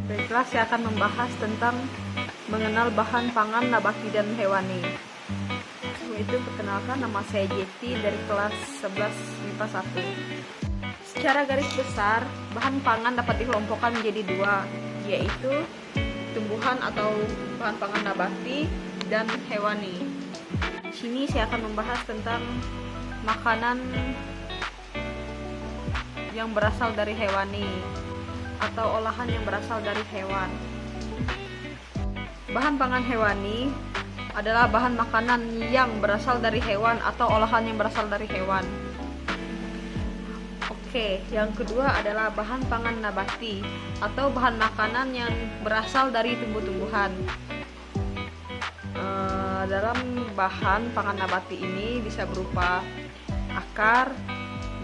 Baiklah, saya akan membahas tentang mengenal bahan pangan nabati dan hewani. Sebelum itu, perkenalkan, nama saya Jeti dari kelas 11 MIPA 1. Secara garis besar, bahan pangan dapat dikelompokkan menjadi dua, yaitu tumbuhan atau bahan pangan nabati dan hewani. Di sini saya akan membahas tentang makanan yang berasal dari hewani atau olahan yang berasal dari hewan. Bahan pangan hewani adalah bahan makanan yang berasal dari hewan atau olahan yang berasal dari hewan. Oke, yang kedua adalah bahan pangan nabati atau bahan makanan yang berasal dari tumbuh-tumbuhan. Dalam bahan pangan nabati ini bisa berupa akar,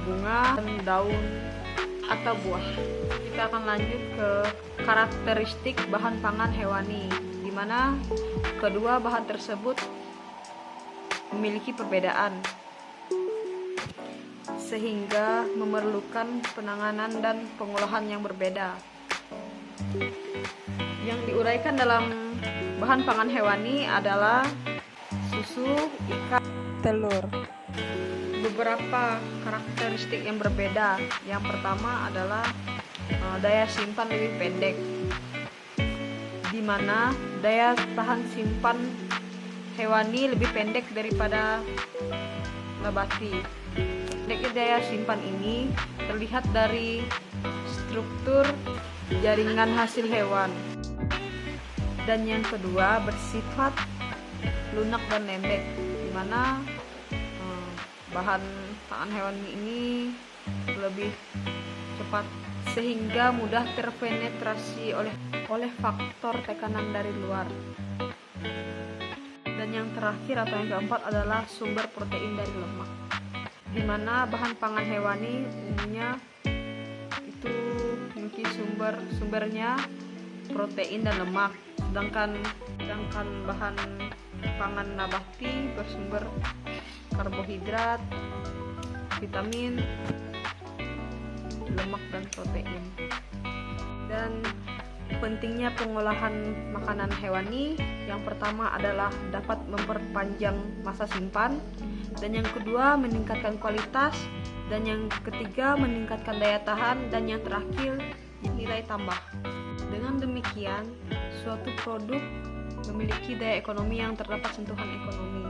bunga, daun, atau buah. Kita akan lanjut ke karakteristik bahan pangan hewani, di mana kedua bahan tersebut memiliki perbedaan sehingga memerlukan penanganan dan pengolahan yang berbeda. Yang diuraikan dalam bahan pangan hewani adalah susu, ikan, telur. Beberapa karakteristik yang berbeda. Yang pertama adalah daya simpan lebih pendek, di mana daya tahan simpan hewani lebih pendek daripada nabati. Pendeknya daya simpan ini terlihat dari struktur jaringan hasil hewan. Dan yang kedua bersifat lunak dan lembek, di mana bahan pangan hewani ini lebih cepat sehingga mudah terpenetrasi oleh faktor tekanan dari luar. Dan yang terakhir atau yang keempat adalah sumber protein dari lemak, di mana bahan pangan hewani umumnya itu memiliki sumbernya protein dan lemak, sedangkan bahan pangan nabati bersumber karbohidrat, vitamin, lemak, dan protein. Dan pentingnya pengolahan makanan hewani, yang pertama adalah dapat memperpanjang masa simpan, dan yang kedua meningkatkan kualitas, dan yang ketiga meningkatkan daya tahan, dan yang terakhir nilai tambah. Dengan demikian, suatu produk memiliki daya ekonomi yang terdapat sentuhan ekonomi.